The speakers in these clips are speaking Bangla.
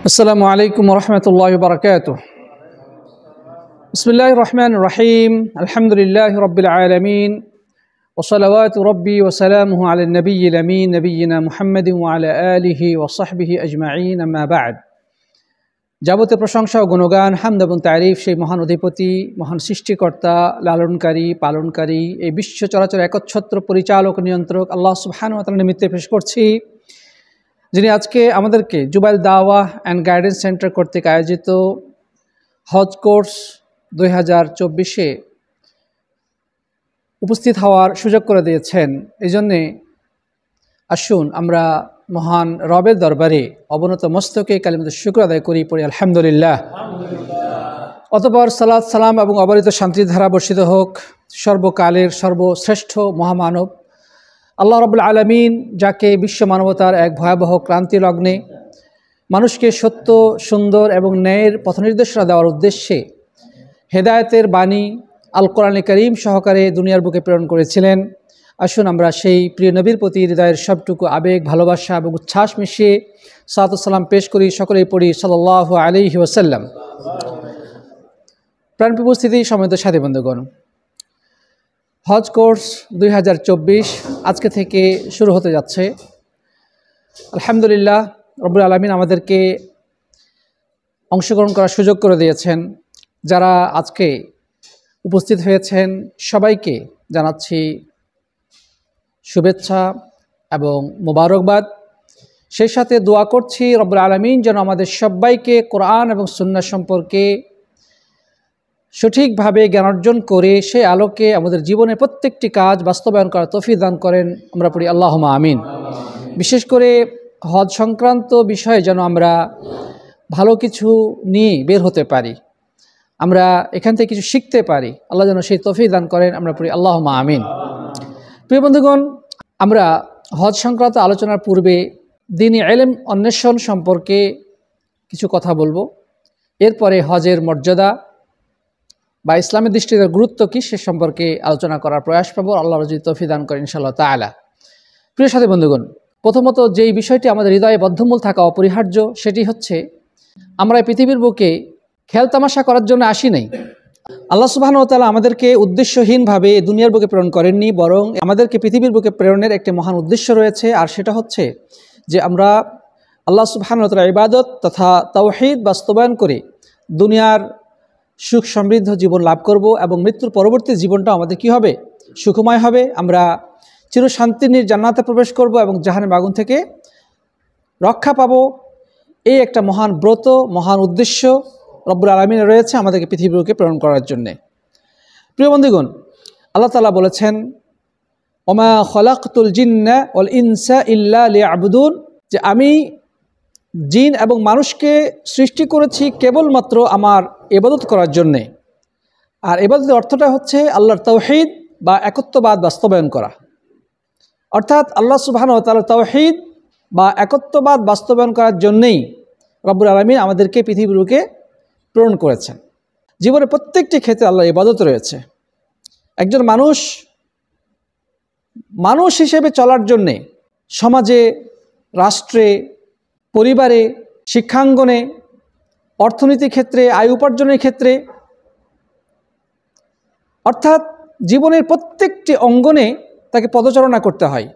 السلام عليكم ورحمة الله وبركاته. بسم الله الرحمن الرحيم. الحمد لله رب العالمين وصلوات ربي وسلامه على النبي الأمين نبينا محمد وعلى آله وصحبه أجمعين أما بعد. যাবতীয় প্রশংসা ও গুণগান হামদ এবং তারিফ সেই মহান অধিপতি, মহান সৃষ্টিকর্তা, লালনকারী, পালনকারী, এই বিশ্ব চরাচর একচ্ছত্র পরিচালক নিয়ন্ত্রক আল্লাহ সুবহানাহু ওয়া তাআলার নিমিত্তে পেশ করছি, যিনি আজকে আমাদেরকে জুবাইল দাওয়াহ অ্যান্ড গাইডেন্স সেন্টার কর্তৃক আয়োজিত হজ কোর্স 2024-এ উপস্থিত হওয়ার সুযোগ করে দিয়েছেন। এই জন্যে আসুন আমরা মহান রবের দরবারে অবনত মস্তকে কালিমাতুশ শুকর আদায় করি, পড়ি আলহামদুলিল্লাহ। অতঃপর সালাত সালাম এবং অবারিত শান্তির ধারা বর্ষিত হোক সর্বকালের সর্বশ্রেষ্ঠ মহামানব আল্লাহ রাব্বুল আলামিন, যাকে বিশ্ব মানবতার এক ভয়াবহ ক্রান্তি লগ্নে মানুষকে সত্য, সুন্দর এবং ন্যায়ের পথনির্দেশনা দেওয়ার উদ্দেশ্যে হেদায়েতের বাণী আল কোরআনে কারীম সহকারে দুনিয়ার বুকে প্রেরণ করেছিলেন। আসুন আমরা সেই প্রিয় নবীর প্রতি হৃদয়ের সবটুকু আবেগ, ভালোবাসা এবং উচ্ছ্বাস মিশিয়ে সালাতু সালাম পেশ করি, সকলেই পড়ি সাল্লাল্লাহু আলাইহি ওয়াসাল্লাম। প্রাণপ্রিয় উপস্থিতি, সম্মানিত সাথী বন্ধুগণ, হজ কোর্স 2024 আজকে থেকে শুরু হতে যাচ্ছে। আলহামদুলিল্লাহ, রব্বুল আলামিন আমাদেরকে অংশগ্রহণ করার সুযোগ করে দিয়েছেন। যারা আজকে উপস্থিত হয়েছেন সবাইকে জানাচ্ছি শুভেচ্ছা এবং মোবারকবাদ। সেই সাথে দোয়া করছি রব্বুল আলামিন যেন আমাদের সবাইকে কোরআন এবং সুন্নাহ সম্পর্কে সঠিকভাবে জ্ঞান অর্জন করে সেই আলোকে আমাদের জীবনের প্রত্যেকটি কাজ বাস্তবায়ন করার তৌফিক দান করেন। আমরা পড়ি আল্লাহুম্মা আমিন। বিশেষ করে হজ সংক্রান্ত বিষয়ে যেন আমরা ভালো কিছু নিয়ে বের হতে পারি, আমরা এখান থেকে কিছু শিখতে পারি, আল্লাহ যেন সেই তৌফিক দান করেন। আমরা পড়ি আল্লাহুম্মা আমিন। প্রিয় বন্ধুগণ, আমরা হজ সংক্রান্ত আলোচনার পূর্বে দ্বীনি ইলম অন্বেষণ সম্পর্কে কিছু কথা বলবো। এরপরে হজের মর্যাদা বা ইসলামের দৃষ্টিতে গুরুত্ব কী সে সম্পর্কে আলোচনা করার প্রয়াস পাবো, আল্লাহ যদি তৌফিক দান করেন ইনশাআল্লাহ তাআলা। প্রিয় সাথী বন্ধুগণ, প্রথমত যেই বিষয়টি আমাদের হৃদয়ে বদ্ধমূল থাকা অপরিহার্য, সেটি হচ্ছে আমরা পৃথিবীর বুকে খেলতামাশা করার জন্য আসি নাই। আল্লাহ সুবহানাহু ওয়া তাআলা আমাদেরকে উদ্দেশ্যহীনভাবে দুনিয়ার বুকে প্রেরণ করেননি, বরং আমাদেরকে পৃথিবীর বুকে প্রেরণের একটি মহান উদ্দেশ্য রয়েছে। আর সেটা হচ্ছে যে আমরা আল্লাহ সুবহানাহু ওয়া তাআলার ইবাদত তথা তাওহীদ বাস্তবায়ন করে দুনিয়ার সুখ সমৃদ্ধ জীবন লাভ করব এবং মৃত্যুর পরবর্তী জীবনটা আমাদের কি হবে? সুখময় হবে। আমরা চিরশান্তির জান্নাতে প্রবেশ করব এবং জাহান্নামের আগুন থেকে রক্ষা পাব। এই একটা মহান ব্রত, মহান উদ্দেশ্য রব্বুল আলামিনের রয়েছে আমাদেরকে পৃথিবীকে প্রেরণ করার জন্যে। প্রিয় বন্ধুগণ, আল্লাহ তাআলা বলেছেন, ওমা খলাকতুল জিন্না ওয়াল ইনসা ইল্লা লিয়াবুদুন, যে আমি জিন এবং মানুষকে সৃষ্টি করেছি কেবলমাত্র আমার ইবাদত করার জন্যে। আর ইবাদতের অর্থটা হচ্ছে আল্লাহর তাওহীদ বা একত্ববাদ বাস্তবায়ন করা। অর্থাৎ আল্লাহ সুবহানাহু ওয়া তাআলার তাওহীদ বা একত্ববাদ বাস্তবায়ন করার জন্যেই রব্বুল আলামিন আমাদেরকে পৃথিবীকে প্রেরণ করেছেন। জীবনের প্রত্যেকটি ক্ষেত্রে আল্লাহর ইবাদত রয়েছে। একজন মানুষ হিসেবে চলার জন্যে সমাজে, রাষ্ট্রে, পরিবারে, শিক্ষাঙ্গনে, অর্থনীতির ক্ষেত্রে, আয় উপার্জনের ক্ষেত্রে, অর্থাৎ জীবনের প্রত্যেকটি অঙ্গনে তাকে পদচারণা করতে হয়।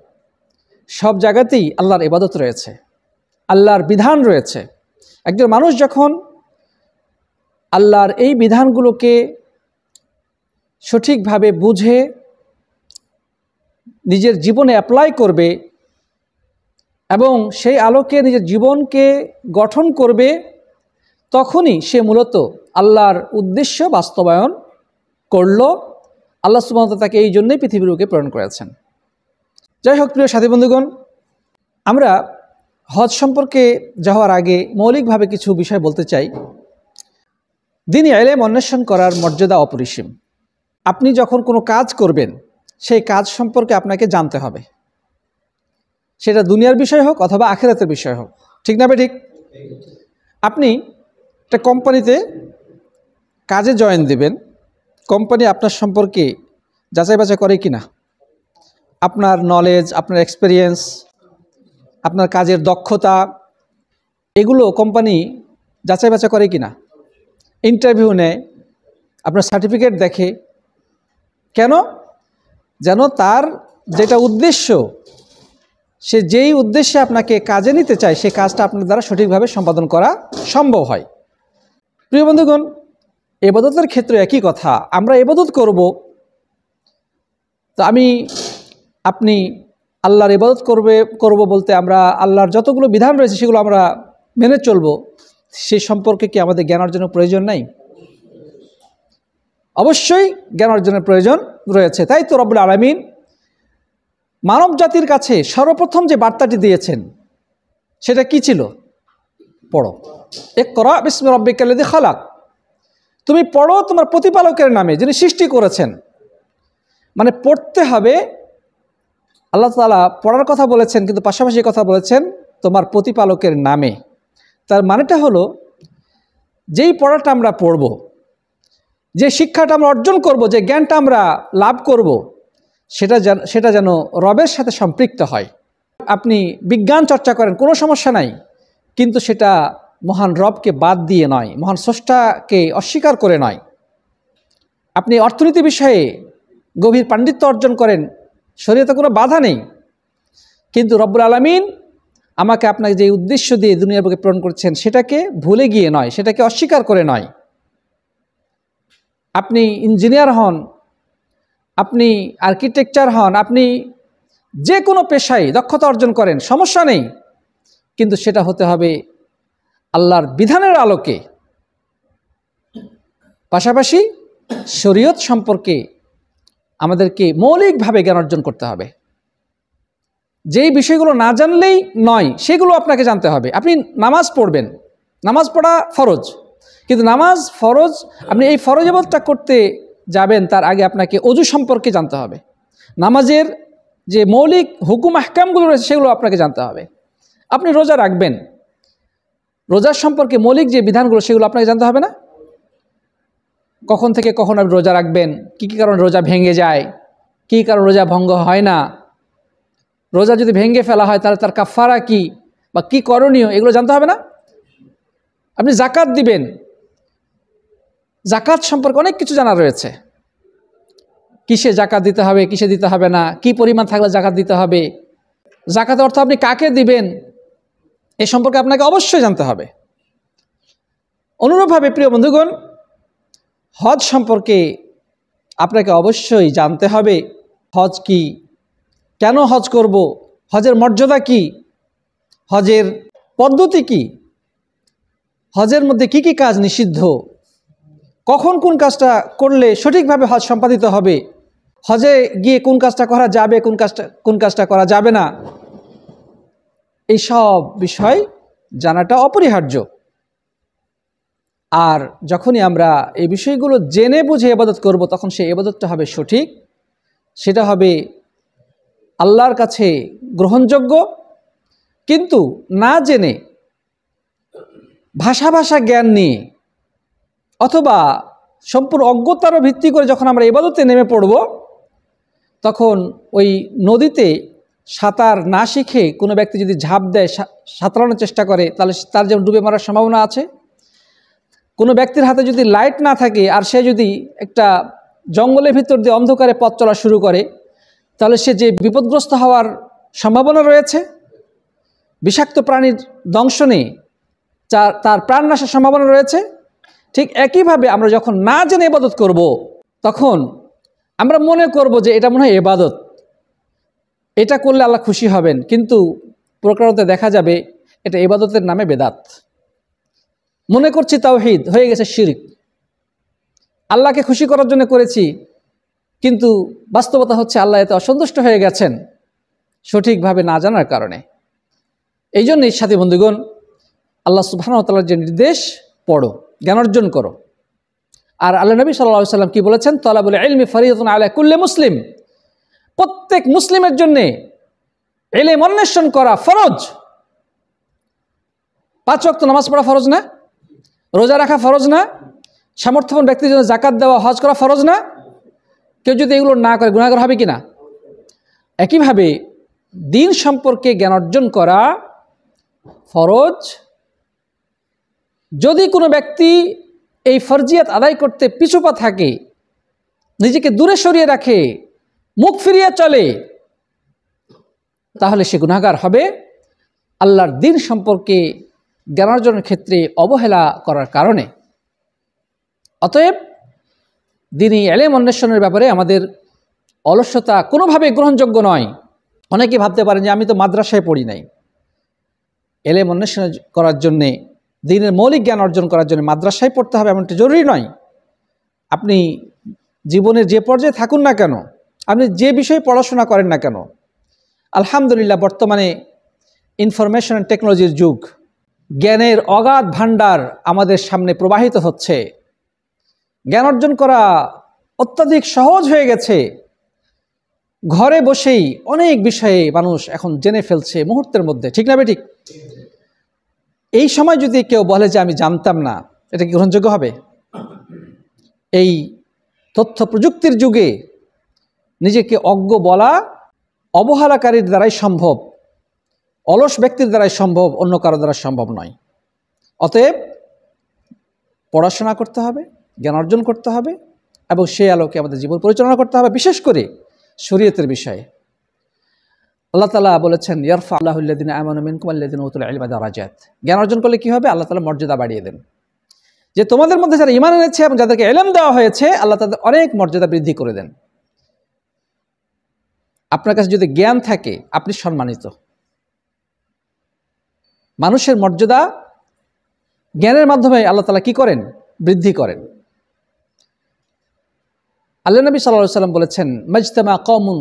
সব জায়গাতেই আল্লাহর ইবাদত রয়েছে, আল্লাহর বিধান রয়েছে। একজন মানুষ যখন আল্লাহর এই বিধানগুলোকে সঠিকভাবে বুঝে নিজের জীবনে অ্যাপ্লাই করবে এবং সেই আলোকে নিজের জীবনকে গঠন করবে, তখনই সে মূলত আল্লাহর উদ্দেশ্য বাস্তবায়ন করল। আল্লাহ সুবহানাহু ওয়া তাআলা তাকে এই জন্যই পৃথিবীর বুকে প্রেরণ করেছেন। যাই হোক, প্রিয় সাথী বন্ধুগণ, আমরা হজ সম্পর্কে যাওয়ার আগে মৌলিকভাবে কিছু বিষয় বলতে চাই। দ্বীনি ইলম অন্বেষণ করার মর্যাদা অপরিসীম। আপনি যখন কোনো কাজ করবেন, সেই কাজ সম্পর্কে আপনাকে জানতে হবে, সেটা দুনিয়ার বিষয় হোক অথবা আখিরাতের বিষয় হোক। ঠিক না ঠিক? আপনি একটা কোম্পানিতে কাজে জয়েন দিবেন, কোম্পানি আপনার সম্পর্কে যাচাই বাছাই করে কি না, আপনার নলেজ, আপনার এক্সপেরিয়েন্স, আপনার কাজের দক্ষতা, এগুলো কোম্পানি যাচাই বাছাই করে কি না? ইন্টারভিউ নেয়, আপনার সার্টিফিকেট দেখে। কেন? যেন তার যেটা উদ্দেশ্য, সে যেই উদ্দেশ্যে আপনাকে কাজে নিতে চায় সেই কাজটা আপনার দ্বারা সঠিকভাবে সম্পাদন করা সম্ভব হয়। প্রিয় বন্ধুগণ, ইবাদতের ক্ষেত্রে একই কথা। আমরা ইবাদত করব, তো আপনি আল্লাহর ইবাদত করব বলতে আমরা আল্লাহর যতগুলো বিধান রয়েছে সেগুলো আমরা মেনে চলব, সেই সম্পর্কে কি আমাদের জ্ঞান অর্জনের প্রয়োজন নাই? অবশ্যই জ্ঞান অর্জনের প্রয়োজন রয়েছে। তাই তো রব্বুল আলামিন মানব জাতির কাছে সর্বপ্রথম যে বার্তাটি দিয়েছেন সেটা কি ছিল? পড়ো, ইকরা বিসমি রাব্বিকাল্লাযী খালাক। তুমি পড়ো তোমার প্রতিপালকের নামে, যিনি সৃষ্টি করেছেন। মানে পড়তে হবে। আল্লাহ তাআলা পড়ার কথা বলেছেন, কিন্তু পাশাপাশি কথা বলেছেন তোমার প্রতিপালকের নামে। তার মানেটা হলো, যেই পড়াটা আমরা পড়ব, যে শিক্ষাটা আমরা অর্জন করব, যে জ্ঞানটা আমরা লাভ করব, সেটা যেন রবের সাথে সম্পৃক্ত হয়। আপনি বিজ্ঞান চর্চা করেন, কোনো সমস্যা নাই, কিন্তু সেটা মহান রবকে বাদ দিয়ে নয়, মহান স্রষ্টাকে অস্বীকার করে নয়। আপনি অর্থনীতি বিষয়ে গভীর পাণ্ডিত্য অর্জন করেন, শরীয়তে কোনো বাধা নেই, কিন্তু রব্বুল আলামিন আমাকে আপনাকে যে উদ্দেশ্য দিয়ে দুনিয়ার বুকে প্রেরণ করছেন সেটাকে ভুলে গিয়ে নয়, সেটাকে অস্বীকার করে নয়। আপনি ইঞ্জিনিয়ার হন, আপনি আর্কিটেকচার হন, আপনি যে কোনো পেশায় দক্ষতা অর্জন করেন, সমস্যা নেই, কিন্তু সেটা হতে হবে আল্লাহর বিধানের আলোকে। পাশাপাশি শরীয়ত সম্পর্কে আমাদেরকে মৌলিকভাবে জ্ঞান অর্জন করতে হবে। যেই বিষয়গুলো না জানলেই নয়, সেগুলো আপনাকে জানতে হবে। আপনি নামাজ পড়বেন, নামাজ পড়া ফরজ, কিন্তু নামাজ ফরজ, আপনি এই ফরজ ইবাদতটা করতে যাবেন তার আগে আপনাকে ওযু সম্পর্কে জানতে হবে। নামাজের যে মৌলিক হুকুম আহকামগুলো রয়েছে সেগুলো আপনাকে জানতে হবে। আপনি রোজা রাখবেন, রোজার সম্পর্কে মৌলিক যে বিধানগুলো সেগুলো আপনাকে জানতে হবে না? কখন থেকে কখন আপনি রোজা রাখবেন, কী কী কারণে রোজা ভেঙে যায়, কী কারণে রোজা ভঙ্গ হয় না, রোজা যদি ভেঙে ফেলা হয় তাহলে তার কাফারা কি বা কি করণীয়, এগুলো জানতে হবে না? আপনি জাকাত দিবেন, জাকাত সম্পর্কে অনেক কিছু জানা রয়েছে। কিসে জাকাত দিতে হবে, কিসে দিতে হবে না, কি পরিমাণ থাকলে জাকাত দিতে হবে, জাকাতের অর্থ আপনি কাকে দিবেন, এ সম্পর্কে আপনাকে অবশ্যই জানতে হবে। অনুরূপভাবে প্রিয় বন্ধুগণ, হজ সম্পর্কে আপনাকে অবশ্যই জানতে হবে। হজ কি, কেন হজ করব, হজের মর্যাদা কি, হজের পদ্ধতি কি, হজের মধ্যে কি কি কাজ নিষিদ্ধ, কখন কোন কাজটা করলে সঠিকভাবে হজ সম্পাদিত হবে, হজে গিয়ে কোন কাজটা করা যাবে, কোন কাজটা করা যাবে না, এই সব বিষয় জানাটা অপরিহার্য। আর যখনই আমরা এই বিষয়গুলো জেনে বুঝে ইবাদত করব, তখন সেই ইবাদতটা হবে সঠিক, সেটা হবে আল্লাহর কাছে গ্রহণযোগ্য। কিন্তু না জেনে ভাষা জ্ঞান নিয়ে অথবা সম্পূর্ণ অজ্ঞতার ভিত্তি করে যখন আমরা ইবাদতে নেমে পড়ব, তখন ওই নদীতে সাঁতার না শিখে কোনো ব্যক্তি যদি ঝাঁপ দেয়, সাঁতরানোর চেষ্টা করে, তাহলে তার যেমন ডুবে মারার সম্ভাবনা আছে। কোনো ব্যক্তির হাতে যদি লাইট না থাকে আর সে যদি একটা জঙ্গলের ভিতর দিয়ে অন্ধকারে পথ চলা শুরু করে, তাহলে সে যে বিপদগ্রস্ত হওয়ার সম্ভাবনা রয়েছে, বিষাক্ত প্রাণীর দংশনে তার প্রাণ নাশের সম্ভাবনা রয়েছে। ঠিক একইভাবে আমরা যখন না জেনে ইবাদত করব, তখন আমরা মনে করব যে এটা মনে হয় ইবাদত, এটা করলে আল্লাহ খুশি হবেন, কিন্তু প্রকৃততে দেখা যাবে এটা ইবাদতের নামে বেদাত। মনে করছি তাওহীদ, হয়ে গেছে শিরক। আল্লাহকে খুশি করার জন্য করেছি, কিন্তু বাস্তবতা হচ্ছে আল্লাহ এতে অসন্তুষ্ট হয়ে গেছেন সঠিকভাবে না জানার কারণে। এই জন্যই সাথী বন্ধুগণ, আল্লাহ সুবহানাহু ওয়া তাআলার যে নির্দেশ, পড়ো, জ্ঞান অর্জন করো। আর আল্লাহ নবী সাল্লাল্লাহু আলাইহি ওয়াসাল্লাম কি বলেছেন? তালাবুল ইলমি ফরিয়াতুন আলা কুল্লি মুসলিম। প্রত্যেক মুসলিমের জন্য ইলম অন্বেষণ করা ফরজ। 5 ওয়াক্ত নামাজ পড়া ফরজ না? রোজা রাখা ফরজ না? সামর্থ্যবান ব্যক্তির জন্য যাকাত দেওয়া, হজ করা ফরজ না? কেউ যদি এগুলো না করে গুনাহগার হবে কি না? একইভাবে দিন সম্পর্কে জ্ঞান অর্জন করা ফরজ, যদি কোনো ব্যক্তি এই ফরজিয়াত আদায় করতে পিছুপা থাকে, নিজেকে দূরে সরিয়ে রাখে, মুখ ফিরিয়ে চলে, তাহলে সে গুনাহগার হবে আল্লাহর দ্বীন সম্পর্কে জ্ঞানার্জনের ক্ষেত্রে অবহেলা করার কারণে। অতএব দ্বীনি ইলম অন্বেষণের ব্যাপারে আমাদের অলসতা কোনোভাবে গ্রহণযোগ্য নয়। অনেকে ভাবতে পারেন যে আমি তো মাদ্রাসায় পড়ি নাই, ইলম অন্বেষণ করার জন্যে, দ্বীনের মৌলিক জ্ঞান অর্জন করার জন্য মাদ্রাসায় পড়তে হবে এমনটি জরুরি নয়। আপনি জীবনের যে পর্যায়ে থাকুন না কেন, আপনি যে বিষয়ে পড়াশোনা করেন না কেন, আলহামদুলিল্লাহ বর্তমানে ইনফরমেশন অ্যান্ড টেকনোলজির যুগ, জ্ঞানের অগাধ ভাণ্ডার আমাদের সামনে প্রবাহিত হচ্ছে। জ্ঞান অর্জন করা অত্যাধিক সহজ হয়ে গেছে। ঘরে বসেই অনেক বিষয়ে মানুষ এখন জেনে ফেলছে মুহূর্তের মধ্যে, ঠিক না বেঠিক? এই সময় যদি কেউ বলে যে আমি জানতাম না, এটা কি গ্রহণযোগ্য হবে? এই তথ্য প্রযুক্তির যুগে নিজেকে অজ্ঞ বলা অবহেলাকারীর দ্বারাই সম্ভব, অলস ব্যক্তির দ্বারাই সম্ভব, অন্য কারো দ্বারা সম্ভব নয়। অতএব পড়াশোনা করতে হবে, জ্ঞান অর্জন করতে হবে এবং সেই আলোকে আমাদের জীবন পরিচালনা করতে হবে, বিশেষ করে শরীয়তের বিষয়ে। আল্লাহ তাআলা বলেছেন, ইয়ারফা আল্লাহুল্লাযিনা আমানু মিনকুম ওয়াল্লাযিনা উতুল ইলমা দারাজাত। জ্ঞান অর্জন করলে কি হবে? আল্লাহ তাআলা মর্যাদা বাড়িয়ে দেন। যে তোমাদের মধ্যে যারা ঈমান এনেছে এবং যাদেরকে ইলম দেওয়া হয়েছে, আল্লাহ তাদের অনেক মর্যাদা বৃদ্ধি করে দেন। আপনার কাছে যদি জ্ঞান থাকে, আপনি সম্মানিত। মানুষের মর্যাদা জ্ঞানের মাধ্যমে আল্লাহ তাআলা কি করেন? বৃদ্ধি করেন। আল্লাহ নবী সাল্লাল্লাহু আলাইহি ওয়াসাল্লাম বলেছেন, মাজতামা কওমুন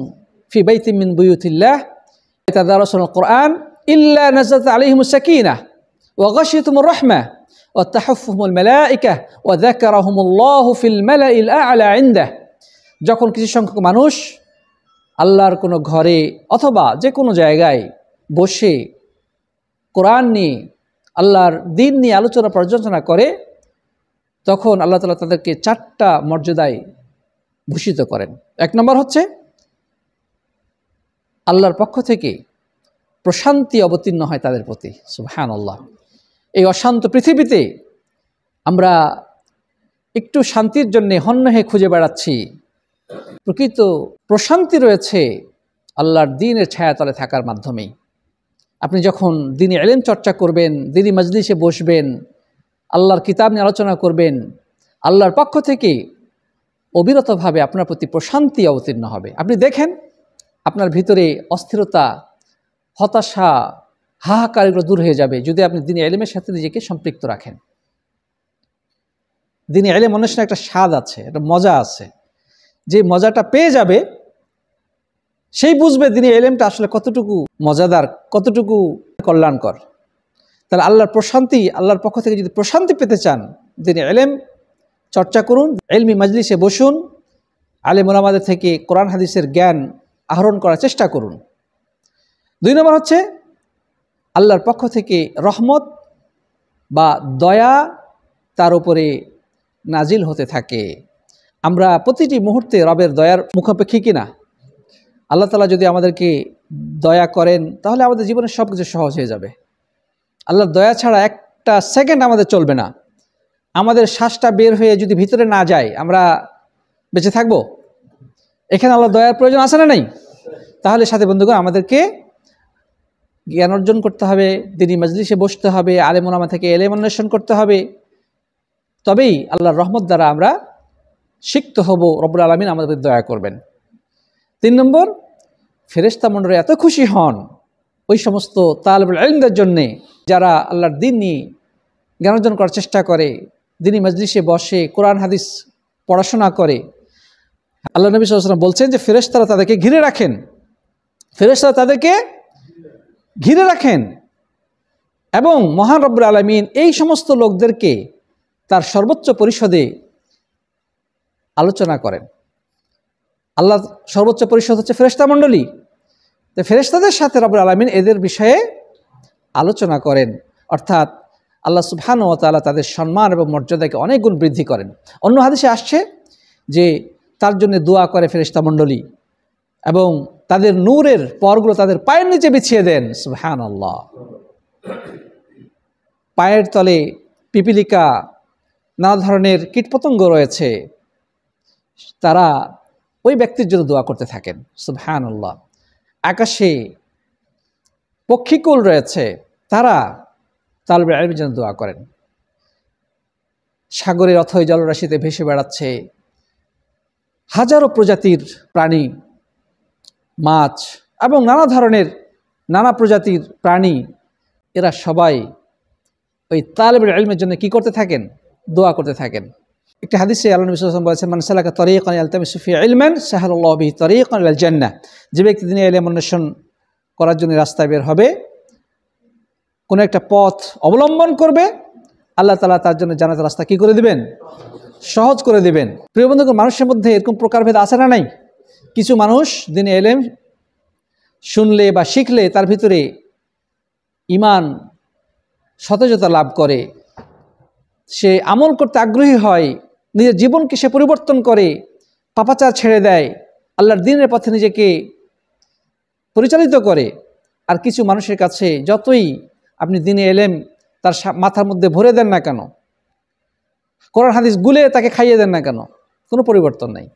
ফি বাইতিন মিন বুয়ুতিল্লাহ ইয়াতাদারাসুনাল কুরআন ইল্লা নাযালাত আলাইহিমুস সাকিনাহ ওয়া গাশিয়াতুমুর রাহমাহ ওয়া তাহাফফুহুমুল মালায়েকা ওয়া যাকারাহুমুল্লাহু ফিল মালাইল আ'লা ইনদাহ। যখন কিছু সংখ্যক মানুষ আল্লাহর কোনো ঘরে অথবা যে কোনো জায়গায় বসে কোরআন নিয়ে, আল্লাহর দ্বীন নিয়ে আলোচনা পর্যালোচনা করে, তখন আল্লাহ তাআলা তাদেরকে 4টা মর্যাদায় ভূষিত করেন। 1 নম্বর হচ্ছে আল্লাহর পক্ষ থেকে প্রশান্তি অবতীর্ণ হয় তাদের প্রতি। সুবহানাল্লাহ। এই অশান্ত পৃথিবীতে আমরা একটু শান্তির জন্যে হন্যহে খুঁজে বেড়াচ্ছি। প্রকৃত প্রশান্তি রয়েছে আল্লাহর দ্বীনের ছায়াতলে থাকার মাধ্যমেই। আপনি যখন দ্বীনি ইলম চর্চা করবেন, দ্বীনি মজলিসে বসবেন, আল্লাহর কিতাব নিয়ে আলোচনা করবেন, আল্লাহর পক্ষ থেকে অবিরতভাবে আপনার প্রতি প্রশান্তি অবতীর্ণ হবে। আপনি দেখেন আপনার ভিতরে অস্থিরতা, হতাশা, হাহাকার এগুলো দূর হয়ে যাবে যদি আপনি দ্বীনি ইলমের সাথে নিজেকে সম্পৃক্ত রাখেন। দ্বীনি ইলম অন্বেষণে একটা স্বাদ আছে, একটা মজা আছে। যে মজাটা পেয়ে যাবে সেই বুঝবে দ্বীনি ইলমটা আসলে কতটুকু মজাদার, কতটুকু কল্যাণকর। তাহলে আল্লাহর প্রশান্তি, আল্লাহর পক্ষ থেকে যদি প্রশান্তি পেতে চান, দ্বীনি ইলম চর্চা করুন, ইলমি মজলিসে বসুন, আলেম ওলামাদের থেকে কোরআন হাদিসের জ্ঞান আহরণ করার চেষ্টা করুন। 2 নম্বর হচ্ছে আল্লাহর পক্ষ থেকে রহমত বা দয়া তার উপরে নাজিল হতে থাকে। আমরা প্রতিটি মুহূর্তে রবের দয়ার মুখাপেক্ষী কিনা? আল্লাহ তাআলা যদি আমাদেরকে দয়া করেন তাহলে আমাদের জীবনের সব কিছু সহজ হয়ে যাবে। আল্লাহর দয়া ছাড়া একটা সেকেন্ড আমাদের চলবে না। আমাদের শ্বাসটা বের হয়ে যদি ভিতরে না যায়, আমরা বেঁচে থাকবো? এখানে আল্লাহর দয়ার প্রয়োজন আছে না নাই? তাহলে সাথে বন্ধুগণ, আমাদেরকে জ্ঞান অর্জন করতে হবে, দ্বীনি মজলিসে বসতে হবে, আলেম ওলামা থেকে ইলম অন্বেষণ করতে হবে। তবেই আল্লাহর রহমত দ্বারা আমরা সিক্ত হব, রব্বুল আলামিন আমাদের দয়া করবেন। 3 নম্বর, ফেরেশতা মণ্ডলী এত খুশি হন ওই সমস্ত তালিবুল ইলমদের জন্যে যারা আল্লাহর দ্বীন নিয়ে জ্ঞান অর্জন করার চেষ্টা করে, দ্বীনি মজলিসে বসে কোরআন হাদিস পড়াশোনা করে। আল্লাহ নবী সাল্লাল্লাহু আলাইহি ওয়াসাল্লাম বলছেন যে ফেরেশতারা তাদেরকে ঘিরে রাখেন, ফেরেশতারা তাদেরকে ঘিরে রাখেন এবং মহান রব্বুল আলামিন এই সমস্ত লোকদেরকে তার সর্বোচ্চ পরিষদে আলোচনা করেন। আল্লাহ সর্বোচ্চ পরিষদ হচ্ছে ফেরেশতা মণ্ডলী। তো ফেরেশতাদের সাথে রব্বুল আলামিন এদের বিষয়ে আলোচনা করেন, অর্থাৎ আল্লাহ সুবহানাহু ওয়া তাআলা তাদের সম্মান এবং মর্যাদাকে অনেক গুণ বৃদ্ধি করেন। অন্য হাদিসে আসছে যে তার জন্য দোয়া করে ফেরেশতা মণ্ডলী এবং তাদের নূরের পরগুলো তাদের পায়ের নিচে বিছিয়ে দেন। সুবহানাল্লাহ। পায়ের তলে পিপিলিকা, নানা ধরনের কীটপতঙ্গ রয়েছে, তারা ওই ব্যক্তির জন্য দোয়া করতে থাকেন। সুবহানাল্লাহ। আকাশে পক্ষীকুল রয়েছে, তারা তালবে ইলমের জন্য দোয়া করেন। সাগরের অথই জলরাশিতে ভেসে বেড়াচ্ছে হাজারো প্রজাতির প্রাণী, মাছ এবং নানা প্রজাতির প্রাণী, এরা সবাই ওই তালেব ইলমের জন্য কি করতে থাকেন? দোয়া করতে থাকেন। একটি হাদিসে আল্লাহ নবী সাল্লাল্লাহু আলাইহি ওয়াসাল্লাম বলেছেন, মান সালাকা তারিকান ইয়ালতামিসু ফিহি ইলমান সাহালাল্লাহু বিহি তারিকান ইলাল জান্নাহ। যে ব্যক্তি দিনে ইলম অন্বেষণ করার জন্য রাস্তায় বের হবে, কোনো একটা পথ অবলম্বন করবে, আল্লাহ তাআলা তার জন্য জান্নাতের রাস্তা কি করে দিবেন? সহজ করে দিবেন। প্রিয় বন্ধুগণ, মানুষের মধ্যে এরকম প্রকারভেদ আছে না নাই? কিছু মানুষ দিনে ইলম শুনলে বা শিখলে তার ভিতরে ঈমান সতেজতা লাভ করে, সে আমল করতে আগ্রহী হয়, নিজের জীবনকে সে পরিবর্তন করে, পাপাচার ছেড়ে দেয়, আল্লাহর দ্বীনের পথে নিজেকে পরিচালিত করে। আর কিছু মানুষের কাছে যতই আপনি দ্বীনে ইলম তার মাথার মধ্যে ভরে দেন না কেন, কোরআন হাদিস গুলে তাকে খাইয়ে দেন না কেন, কোনো পরিবর্তন নাই।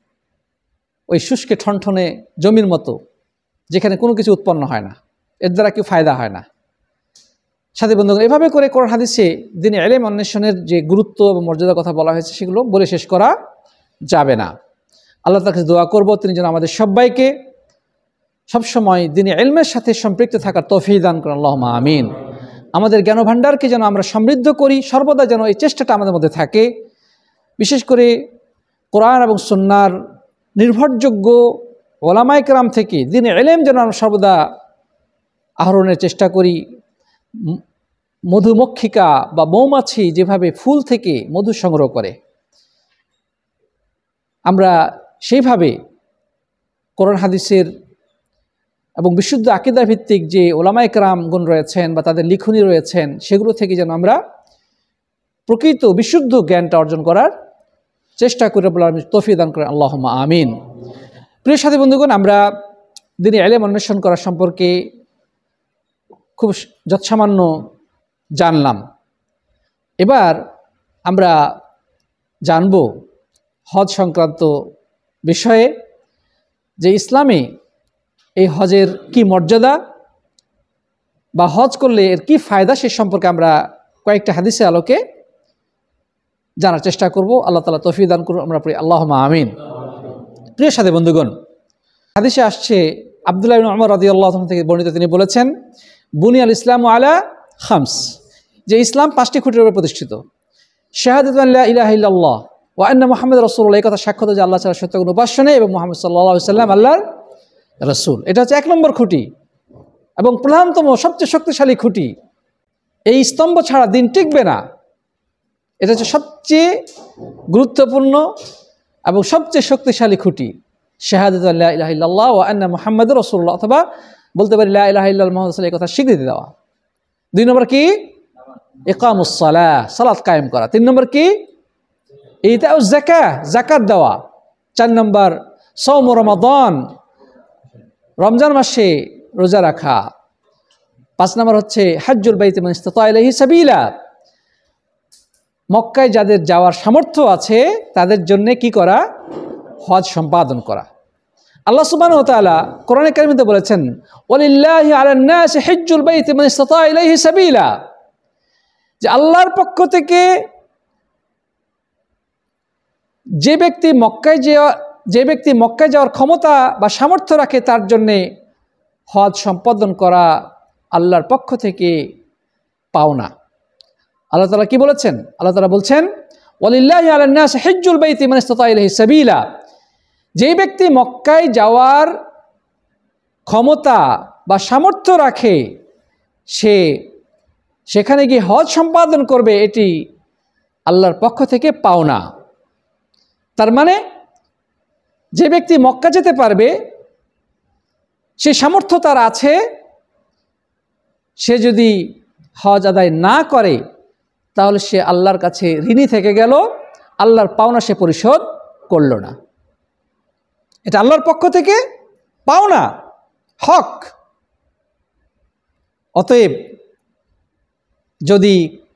ওই শুষ্কে ঠনঠনে জমির মতো, যেখানে কোনো কিছু উৎপন্ন হয় না, এর দ্বারা কেউ ফায়দা হয় না। সাথী বন্ধুগণ, এভাবে করে কোরআন হাদিসে দ্বীনে ইলম অন্বেষণের যে গুরুত্ব এবং মর্যাদার কথা বলা হয়েছে, সেগুলো বলে শেষ করা যাবে না। আল্লাহ তাআলার কাছে দোয়া করব, তিনি যেন আমাদের সবাইকে সবসময় দ্বীনে ইলমের সাথে সম্পৃক্ত থাকার তৌফিক দান করেন। আল্লাহুম্মা আমিন। আমাদের জ্ঞান ভাণ্ডারকে যেন আমরা সমৃদ্ধ করি, সর্বদা যেন এই চেষ্টাটা আমাদের মধ্যে থাকে। বিশেষ করে কোরআন এবং সুন্নাহর নির্ভরযোগ্য ওলামায়ে কেরাম থেকে দ্বীনে ইলম যেন আমরা সর্বদা আহরণের চেষ্টা করি। মধুমক্ষিকা বা মৌমাছি যেভাবে ফুল থেকে মধু সংগ্রহ করে, আমরা সেইভাবে কোরআন হাদিসের এবং বিশুদ্ধ আকীদা ভিত্তিক যে ওলামায়ে কেরামগণ রয়েছেন বা তাদের লিখনী রয়েছেন, সেগুলো থেকে যেন আমরা প্রকৃত বিশুদ্ধ জ্ঞানটা অর্জন করার চেষ্টা করে বলার তৌফিক দান করেন। আল্লাহুম্মা আমিন। প্রিয় সাথী বন্ধুগণ, আমরা দ্বীনে ইলম অন্বেষণ করা সম্পর্কে খুব যৎসামান্য জানলাম। এবার আমরা জানব হজ সংক্রান্ত বিষয়ে, যে ইসলামে এই হজের কি মর্যাদা বা হজ করলে এর কি ফায়দা, সে সম্পর্কে আমরা কয়েকটা হাদিসের আলোকে জানার চেষ্টা করব। আল্লাহ তাআলা তৌফিক দান করুন, আমরা পড়ি আল্লাহুম্মা আমিন। প্রিয় সাথী বন্ধুগণ, হাদিসে আসছে আব্দুল্লাহ ইবনে উমর রাদিয়াল্লাহু আনহু থেকে বর্ণিত, তিনি বলেছেন, বুনিয়াল ইসলামু আলা খামস, যে ইসলাম 5টি খুঁটির উপর প্রতিষ্ঠিত। শাহাদাতু আল্লা ইলাহা ইল্লাল্লাহ ওয়া আন্না মুহাম্মাদুর রাসূলুল্লাহ, এই কথা সাক্ষ্য দেয় যে আল্লাহ ছাড়া সত্য কোনো উপাস্য নেই এবং মুহাম্মদ সাল্লাল্লাহু আলাইহি ওয়াসাল্লাম আল্লাহর রাসূল। এটা হচ্ছে 1 নম্বর খুঁটি এবং প্রধানতম সবচেয়ে শক্তিশালী খুঁটি। এই স্তম্ভ ছাড়া দিন টিকবে না। এটা হচ্ছে সবচেয়ে গুরুত্বপূর্ণ এবং সবচেয়ে শক্তিশালী খুঁটি, শাহাদাতু আল্লা ইলাহা ইল্লাল্লাহ ওয়া আন্না মুহাম্মাদুর রাসূলুল্লাহ, অথবা বলতে পারি লা ইলাহা ইল্লাল্লাহ মুহাম্মাদুর রাসূলুল্লাহ, এই কথা স্বীকৃতি দেওয়া। 2 নম্বর কি? ইকামুস সালাহ, সালাত কায়েম করা। 3 নম্বর কি? ইতাউজ যাকাত, যাকাত দেওয়া। 4 নম্বর সাওম রমাদান, রমজান মাসে রোজা রাখা। 5 নম্বর হচ্ছে হজ্জুল বাইতি মান ইসতাতা ইলাইহি সাবিলা, মক্কায় যাদের যাওয়ার সামর্থ্য আছে তাদের জন্য কি করা? হজ সম্পাদন করা। আল্লাহ সুবহানাহু ওয়া তাআলা কোরআনে কারিমে বলেছেন, ওয়ালিল্লাহি আলান নাসি হজ্জুল বাইতি মান ইসতাতা ইলাইহি সাবিলা, যে আল্লাহর পক্ষ থেকে যে ব্যক্তি মক্কায় যাওয়ার ক্ষমতা বা সামর্থ্য রাখে, তার জন্যে হজ সম্পাদন করা আল্লাহর পক্ষ থেকে পাওনা। আল্লাহ তাআলা কি বলেছেন? আল্লাহ তাআলা বলছেন, ওয়ালিল্লাহি আলান নাসি হজ্জুল বাইতি মান ইসতাতা ইলাইহি সাবিলা, যে ব্যক্তি মক্কায় যাওয়ার ক্ষমতা বা সামর্থ্য রাখে, সে সেখানে গিয়ে হজ সম্পাদন করবে, এটি আল্লাহর পক্ষ থেকে পাওনা। তার মানে যে ব্যক্তি মক্কা যেতে পারবে, সে সামর্থ্য তার আছে, সে যদি হজ আদায় না করে তাহলে সে আল্লাহর কাছে ঋণী থেকে গেল, আল্লাহর পাওনা সে পরিশোধ করল না। এটা আল্লাহর পক্ষ থেকে পাওনা, হক। অতএব যদি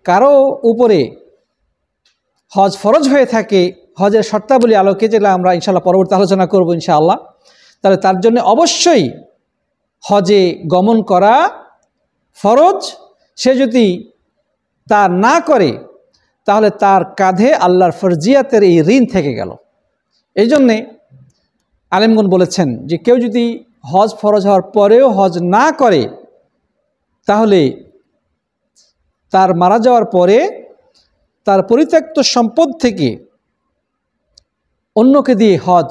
কারো উপরে হজ ফরজ হয়ে থাকে হজের শর্তাবলী আলোকে, যেটা আমরা ইনশাআল্লাহ পরবর্তী আলোচনা করব ইনশাআল্লাহ, তাহলে তার জন্য অবশ্যই হজে গমন করা ফরজ। সে যদি তা না করে তাহলে তার কাঁধে আল্লাহর ফরজিয়াতের এই ঋণ থেকে গেল। এই জন্যে আলেমগণ বলেছেন যে কেউ যদি হজ ফরজ হওয়ার পরেও হজ না করে তাহলে তার মারা যাওয়ার পরে তার পরিত্যক্ত সম্পদ থেকে অন্যকে দিয়ে হজ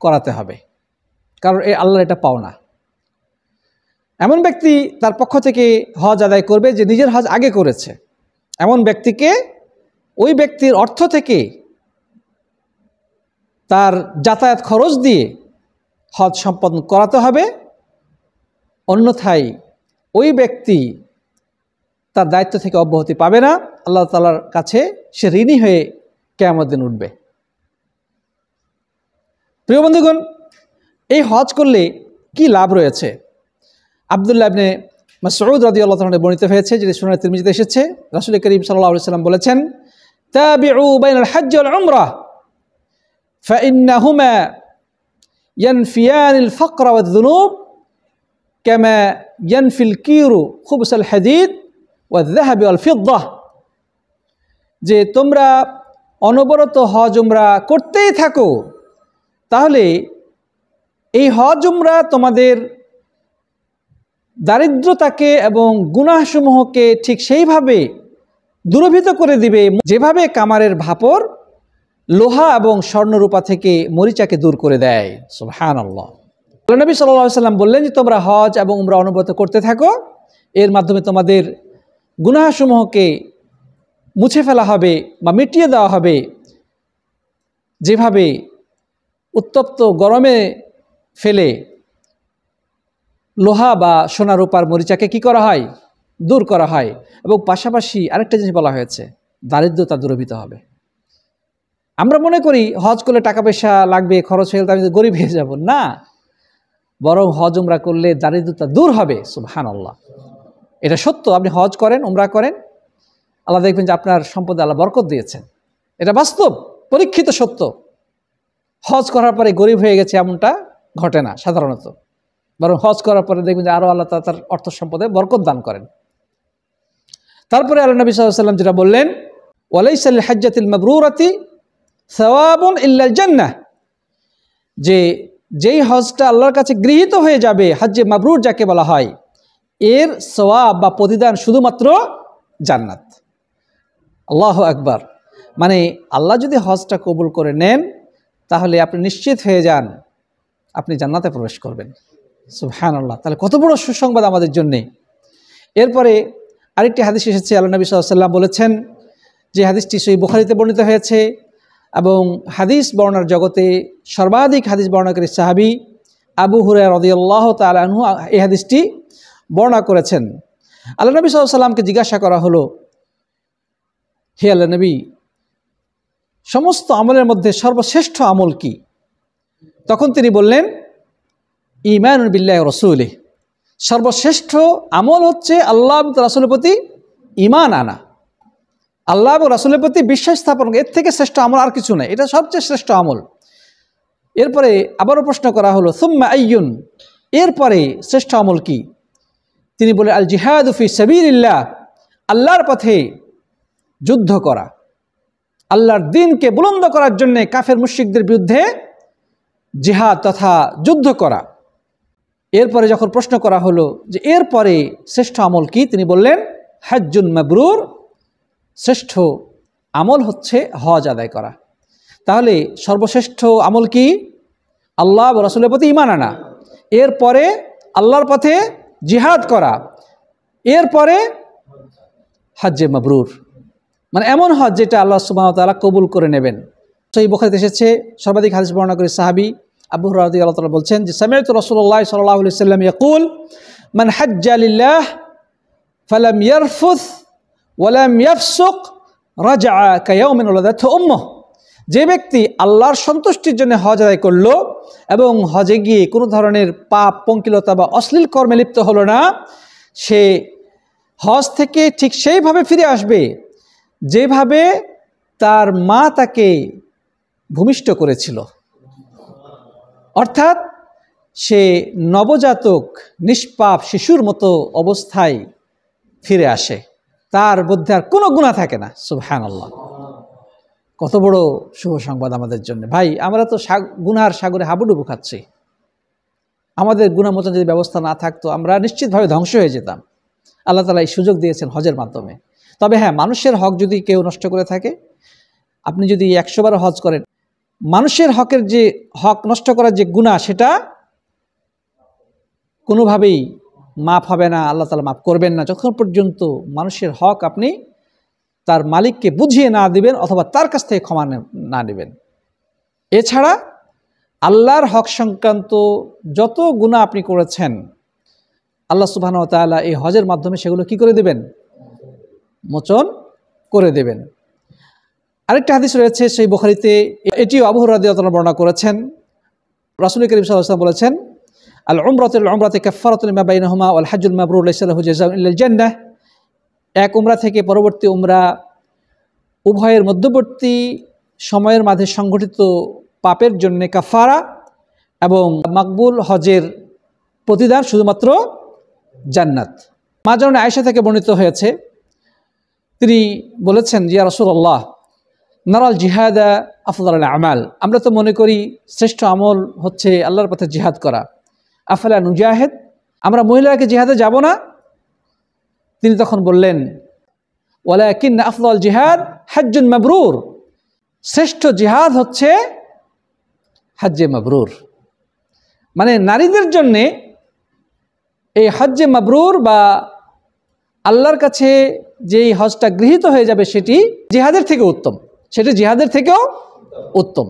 করাতে হবে, কারণ আল্লাহর এটা পাওনা। এমন ব্যক্তি তার পক্ষ থেকে হজ আদায় করবে যে নিজের হজ আগে করেছে, এমন ব্যক্তিকে ওই ব্যক্তির অর্থ থেকে তার যাতায়াত খরচ দিয়ে হজ সম্পাদন করাতে হবে, অন্যথায় ওই ব্যক্তি তার দায়িত্ব থেকে অব্যাহতি পাবে না, আল্লাহ তাআলার কাছে সে ঋণী হয়ে কিয়ামত দিন উঠবে। প্রিয় বন্ধুগণ, এই হজ করলে কি লাভ রয়েছে? আব্দুল্লাহ ইবনে মাসউদ রাদিয়াল্লাহু তাআলা বর্ণিত হয়েছে, যেটি সুনান তিরমিজিতে এসেছে, রাসূল করিম সাল্লাল্লাহু আলাইহি ওয়াসাল্লাম বলেছেন, তাবিউ বাইনাল হজ্জ ওয়াল উমরাহ ফাইন্নাহুমা ইয়ানফিয়ানিল ফাকর ওয়ায-যুনুব কামা ইয়ানফিল কিরু খুবসাল হাদিদ ওয়ায-যাহাব ওয়াল-ফিদ্দাহ। যে তোমরা অনবরত হজ উমরা করতেই থাকো, তাহলে এই হজ উমরা তোমাদের দারিদ্রতাকে এবং গুনাহসমূহকে ঠিক সেইভাবে দূরীভূত করে দিবে যেভাবে কামারের ভাপর লোহা এবং স্বর্ণরূপা থেকে মরিচাকে দূর করে দেয়। সুবহানাল্লাহ। নবী সাল্লাল্লাহু আলাইহি ওয়াসাল্লাম বললেন যে তোমরা হজ এবং উমরা অনবরত করতে থাকো, এর মাধ্যমে তোমাদের গুনাহসমূহকে মুছে ফেলা হবে বা মিটিয়ে দেওয়া হবে, যেভাবে উত্তপ্ত গরমে ফেলে লোহা বা সোনা রূপার মরিচাকে কি করা হয়? দূর করা হয়। এবং পাশাপাশি আরেকটা জিনিস বলা হয়েছে, দারিদ্রতা দূরীভূত হবে। আমরা মনে করি হজ করলে টাকা পয়সা লাগবে, খরচ হয়ে গেলে আমি তো গরিব হয়ে যাব, না, বরং হজ উমরা করলে দারিদ্রতা দূর হবে। সুবহানাল্লাহ, এটা সত্য। আপনি হজ করেন, উমরা করেন, আল্লাহ দেখবেন যে আপনার সম্পদে আল্লাহ বরকত দিয়েছেন। এটা বাস্তব, পরীক্ষিত সত্য। হজ করার পরে গরিব হয়ে গেছে এমনটা ঘটে না সাধারণত, বরং হজ করার পরে দেখবেন যে আরও আল্লাহ তার অর্থ সম্পদে বরকত দান করেন। তারপরে আল্লাহ নবী সাল্লাল্লাহু আলাইহি ওয়াসাল্লাম যেটা বললেন, ওয়ালাইসা লিল হাজ্জাতিল মাবরুরাতি সাওয়াবুন ইল্লাল জান্নাহ, যে যেই হজটা আল্লাহর কাছে গৃহীত হয়ে যাবে, হজ্জে মাবরুর যাকে বলা হয়, এর সওয়াব বা প্রতিদান শুধুমাত্র জান্নাত। আল্লাহু আকবার। মানে আল্লাহ যদি হজটা কবুল করে নেন তাহলে আপনি নিশ্চিত হয়ে যান আপনি জান্নাতে প্রবেশ করবেন। সুবহানাল্লাহ, তাহলে কত বড় সুসংবাদ আমাদের জন্যে। এরপরে আরেকটি হাদিস এসেছে, আল্লাহ নবী সাল্লাল্লাহু আলাইহি ওয়াসাল্লাম বলেছেন, যে হাদিসটি সহিহ বুখারীতে বর্ণিত হয়েছে এবং হাদিস বর্ণনার জগতে সর্বাধিক হাদিস বর্ণনাকারী সাহাবী আবু হুরায়রা রাদিয়াল্লাহু তাআলা আনহু এই হাদিসটি বর্ণনা করেছেন। আল্লাহ নবী সাল্লাল্লাহু আলাইহি ওয়াসাল্লামকে জিজ্ঞাসা করা হলো, হে আল্লাহ নবী, সমস্ত আমলের মধ্যে সর্বশ্রেষ্ঠ আমল কি? তখন তিনি বললেন, ঈমানুন বিল্লাহি ওয়া রাসূলিহি, সর্বশ্রেষ্ঠ আমল হচ্ছে আল্লাহ এবং রাসূলের প্রতি ঈমান আনা, আল্লাহ এবং রাসূলের প্রতি বিশ্বাস স্থাপন। এর থেকে শ্রেষ্ঠ আমল আর কিছু নাই, এটা সবচেয়ে শ্রেষ্ঠ আমল। এরপরে আবারও প্রশ্ন করা হলো, সুম্মা আইয়ুন, এরপরে শ্রেষ্ঠ আমল কি? তিনি বলে, আল জিহাদু ফি সাবিলিল্লাহ, আল্লাহর পথে যুদ্ধ করা, আল্লাহর দ্বীনকে বুলন্দ করার জন্য কাফের মুশরিকদের বিরুদ্ধে জিহাদ তথা যুদ্ধ করা। এরপরে যখন প্রশ্ন করা হলো যে এরপরে শ্রেষ্ঠ আমল কি, তিনি বললেন, হজ্জুন মাবরুর, শ্রেষ্ঠ আমল হচ্ছে হজ আদায় করা। তাহলে সর্বশ্রেষ্ঠ আমল কি? আল্লাহ ও রাসূলের প্রতি ঈমান আনা, এরপরে আল্লাহর পথে জিহাদ করা, এরপরে হজ্জে মাবরুর, মানে এমন হজ যেটা আল্লাহ সুবহানাহু ওয়া তাআলা কবুল করে নেবেন। সহিহ বুখারীতে এসেছে, সর্বাধিক হাদিস বর্ণনা করে সাহাবী আবু হুরায়রা রাদিয়াল্লাহু তাআলা বলছেন যে, সামি'তু রাসূলুল্লাহ সাল্লাল্লাহু আলাইহি ওয়াসাল্লাম ইয়াকুল, মান হাজ্জা লিল্লাহ ফালাম ইয়ারফুস ওয়া লাম ইয়াফসুক রাজা'a কায়াউমিন ওয়ালাদাতহু উম্মুহ, যে ব্যক্তি আল্লাহর সন্তুষ্টির জন্য হজ আদায় করলো এবং হজে গিয়ে কোনো ধরনের পাপ, পঙ্কিলতা বা অশ্লীল কর্মে লিপ্ত হলো না, সে হজ থেকে ঠিক সেইভাবে ফিরে আসবে যেভাবে তার মা তাকে ভূমিষ্ঠ করেছিল, অর্থাৎ সে নবজাতক নিষ্পাপ শিশুর মতো অবস্থায় ফিরে আসে, তার মধ্যে আর কোনো গুনাহ থাকে না। সুবহানাল্লাহ, কত বড় শুভ সংবাদ আমাদের জন্য। ভাই, আমরা তো গুনার সাগরে হাবুডুবু খাচ্ছি। আমাদের গুনাহমোচন যদি ব্যবস্থা না থাকতো আমরা নিশ্চিতভাবে ধ্বংস হয়ে যেতাম। আল্লাহ তাআলা এই সুযোগ দিয়েছেন হজের মাধ্যমে। তবে হ্যাঁ, মানুষের হক যদি কেউ নষ্ট করে থাকে, আপনি যদি 100 বার হজ করেন, মানুষের হকের যে হক নষ্ট করার যে গুনাহ, সেটা কোনোভাবেই মাফ হবে না, আল্লাহ তাআলা মাফ করবেন না, যতক্ষণ পর্যন্ত মানুষের হক আপনি তার মালিককে বুঝিয়ে না দিবেন অথবা তার কাছ থেকে ক্ষমা না নেবেন। এছাড়া আল্লাহর হক সংক্রান্ত যত গুনাহ আপনি করেছেন, আল্লাহ সুবহানাহু ওয়া তাআলা এই হজের মাধ্যমে সেগুলো কি করে দেবেন? মোচন করে দেবেন। আরেকটা হাদিস রয়েছে সেই বুখারীতে, এটিও আবু হুরায়রা রাদিয়াল্লাহু আনহু বর্ণনা করেছেন। রাসূল করিম সাল্লাল্লাহু আলাইহি ওয়াসাল্লাম বলেছেন, আল উমরাতু কাফফারাতুন লিমা বাইনাহুমা ওয়াল হজ্জুল মাবরুর লাইসা লাহু জাযাউন ইল্লাল জান্নাহ। এক উমরা থেকে পরবর্তী উমরা উভয়ের মধ্যবর্তী সময়ের মাঝে সংঘটিত পাপের জন্য কাফারা, এবং মাকবুল হজের প্রতিদান শুধুমাত্র জান্নাত। মা জানা আয়েশা থেকে বর্ণিত হয়েছে, তিনি বলেছেন, ইয়া রাসূলুল্লাহ, নারাল জিহাদা আফদালুল আমাল, আমরা তো মনে করি শ্রেষ্ঠ আমল হচ্ছে আল্লাহর পথে জিহাদ করা। আফালা নুজাহিদ, আমরা মহিলাকে জিহাদে যাব না? তিনি তখন বললেন, ওয়ালাকিন আফদাল জিহাদ হজ্জুন মাবরুর, শ্রেষ্ঠ জিহাদ হচ্ছে হজ্জে মাবরুর। মানে নারীদের জন্যে এই হজ্জে মাবরুর বা আল্লাহর কাছে যেই হজটা গৃহীত হয়ে যাবে সেটি জিহাদের থেকে উত্তম, সেটি জিহাদের থেকেও উত্তম।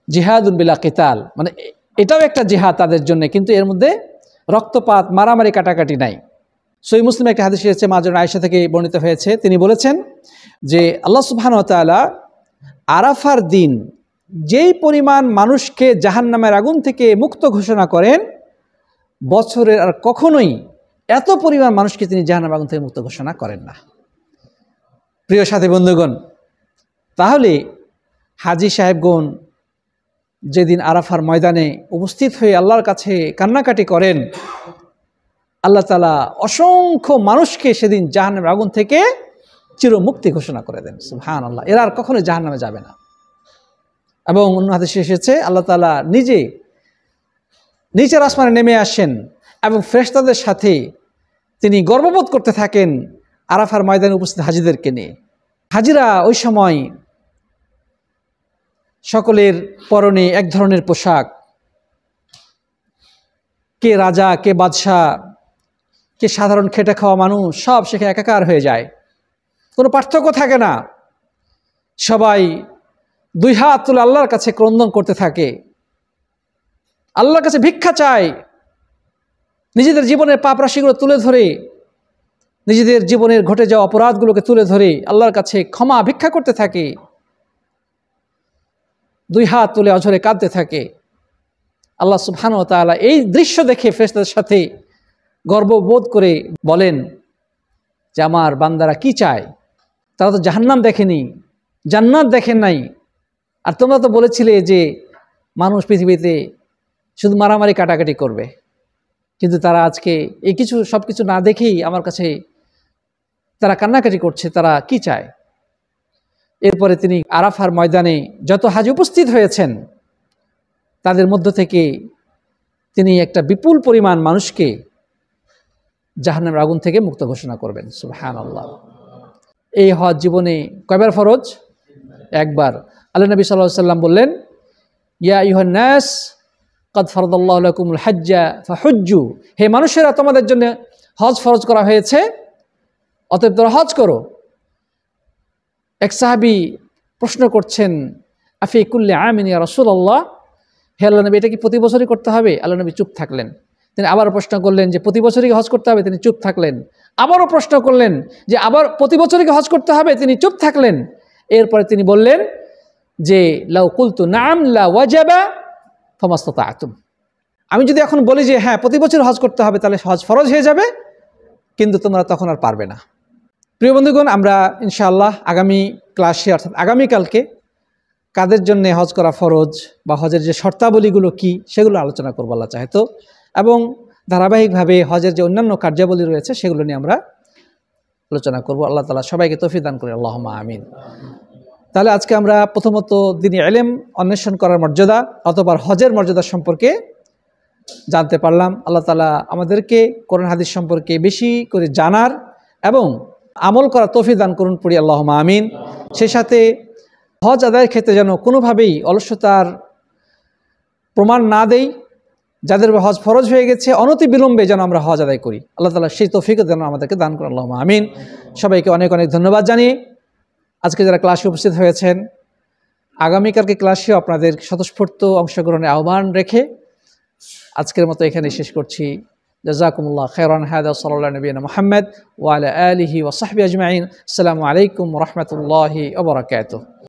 জিহাদুন বিলা কিতাল, মানে এটাও একটা জিহাদ তাদের জন্য, কিন্তু এর মধ্যে রক্তপাত, মারামারি, কাটাকাটি নাই। সহিহ মুসলিমে একটা হাদিস এসেছে, মা জানা আয়েশা থেকে বর্ণিত হয়েছে, তিনি বলেছেন যে আল্লাহ সুবহানাহু ওয়া তাআলা আরাফার দিন যেই পরিমাণ মানুষকে জাহান্নামের আগুন থেকে মুক্ত ঘোষণা করেন, বছরের আর কখনোই এত পরিমাণ মানুষকে তিনি জাহান্নামের আগুন থেকে মুক্ত ঘোষণা করেন না। প্রিয় সাথী বন্ধুগণ, তাহলে হাজী সাহেবগণ যেদিন আরাফার ময়দানে উপস্থিত হয়ে আল্লাহর কাছে কান্নাকাটি করেন, আল্লাহ তাআলা অসংখ্য মানুষকে সেদিন জাহান্নামের আগুন থেকে চিরমুক্তি ঘোষণা করে দেন। সুবহানাল্লাহ, এরা আর কখনো জাহান্নামে যাবে না। এবং অন্য হাদিসে এসেছে, আল্লাহ তাআলা নিজে নিচের আসমানে নেমে আসেন এবং ফেরেশতাদের সাথে তিনি গর্ববোধ করতে থাকেন আরাফার ময়দানে উপস্থিত হাজীদেরকে নিয়ে। হাজীরা ওই সময় সকলের পরনে এক ধরনের পোশাক, কে রাজা, কে বাদশাহ, কে সাধারণ খেটে খাওয়া মানুষ, সব সেখানে একাকার হয়ে যায়, কোনো পার্থক্য থাকে না। সবাই দুই হাত তুলে আল্লাহর কাছে ক্রন্দন করতে থাকে, আল্লাহর কাছে ভিক্ষা চায়, নিজেদের জীবনের পাপ রাশিগুলো তুলে ধরে, নিজেদের জীবনের ঘটে যাওয়া অপরাধগুলোকে তুলে ধরে আল্লাহর কাছে ক্ষমা ভিক্ষা করতে থাকে, দুই হাত তুলে অঝরে কাঁদতে থাকে। আল্লাহ সুবহানাহু ওয়া তাআলা এই দৃশ্য দেখে ফেরেশতাদের সাথে গর্ববোধ করে বলেন যে আমার বান্দারা কি চায়? তারা তো জাহান্নাম দেখেনি, জান্নাত দেখেন নাই, আর তোমরা তো বলেছিলে যে মানুষ পৃথিবীতে শুধু মারামারি কাটাকাটি করবে, কিন্তু তারা আজকে এই সব কিছু না দেখেই আমার কাছে তারা কান্নাকাটি করছে, তারা কি চায়? এরপরে তিনি আরাফার ময়দানে যত হাজী উপস্থিত হয়েছেন তাদের মধ্য থেকে তিনি একটা বিপুল পরিমাণ মানুষকে জাহান্নামের আগুন থেকে মুক্ত ঘোষণা করবেন। সুবহানাল্লাহ। এই হজ জীবনে কয়বার ফরজ? একবার। আল্লাহ নবী সাল্লাল্লাহু আলাইহি ওয়াসাল্লাম বললেন, ইয়া আইয়ুহান নাস কাদ ফারাদাল্লাহু লাকুমুল হাজ্জা ফাহুজ্জু, হে মানুষেরা, তোমাদের জন্য হজ ফরজ করা হয়েছে, অতএব তোমরা হজ করো। এক সাহাবী প্রশ্ন করছেন, আফি কুল্লি আমিন ইয়া রাসূলুল্লাহ, হে আল্লাহ নবী, এটা কি প্রতি বছরই করতে হবে? আল্লাহ নবী চুপ থাকলেন। তিনি আবার প্রশ্ন করলেন যে প্রতি বছরই হজ করতে হবে? তিনি চুপ থাকলেন। আবারও প্রশ্ন করলেন যে আবার প্রতি বছরই হজ করতে হবে? তিনি চুপ থাকলেন। এরপরে তিনি বললেন যে লাউ কুলতু নাম লা ওয়াজাবা ফামাসতাতা'তুম, আমি যদি এখন বলি যে হ্যাঁ প্রতি বছর হজ করতে হবে তাহলে হজ ফরজ হয়ে যাবে, কিন্তু তোমরা তখন আর পারবে না। প্রিয় বন্ধুগণ, আমরা ইনশাআল্লাহ আগামী ক্লাসে অর্থাৎ আগামীকালকে কাদের জন্য হজ করা ফরজ বা হজের যে শর্তাবলীগুলো কি সেগুলো আলোচনা করবো আল্লাহ চাহে তো, এবং ধারাবাহিকভাবে হজের যে অন্যান্য কার্যাবলী রয়েছে সেগুলো নিয়ে আমরা আলোচনা করব। আল্লাহ তাআলা সবাইকে তৌফিক দান করে, আল্লাহুম্মা আমিন। তাহলে আজকে আমরা প্রথমত দ্বীনি ইলম অন্বেষণ করার মর্যাদা অথবা হজের মর্যাদা সম্পর্কে জানতে পারলাম। আল্লাহ তাআলা আমাদেরকে কোরআন হাদিস সম্পর্কে বেশি করে জানার এবং আমল করার তৌফিক দান করুন, পড়ি আল্লাহুম্মা আমিন। সেই সাথে হজ আদায়ের ক্ষেত্রে যেন কোনোভাবেই অলসতার প্রমাণ না দেই, যাদের হজ ফরজ হয়ে গেছে অনতি বিলম্বে যেন আমরা হজ আদায় করি। আল্লাহ তাআলা সেই তৌফিক যেন আমাদেরকে দান করুন, আল্লাহুম্মা আমিন। সবাইকে অনেক অনেক ধন্যবাদ জানিয়ে আজকে যারা ক্লাসে উপস্থিত হয়েছেন, আগামীকালকে ক্লাসেও আপনাদের স্বতঃস্ফূর্ত অংশগ্রহণের আহ্বান রেখে আজকের মতো এখানে শেষ করছি। জাযাকুমুল্লাহ খায়রান। হাদা সাল্লাল্লাহু নবিয়িনা মুহাম্মদ ওয়া আলা আলিহি ওয়া সাহবিহি আজমাইন। আসসালামু আলাইকুম ওয়া রাহমাতুল্লাহি ওয়া বারাকাতুহু।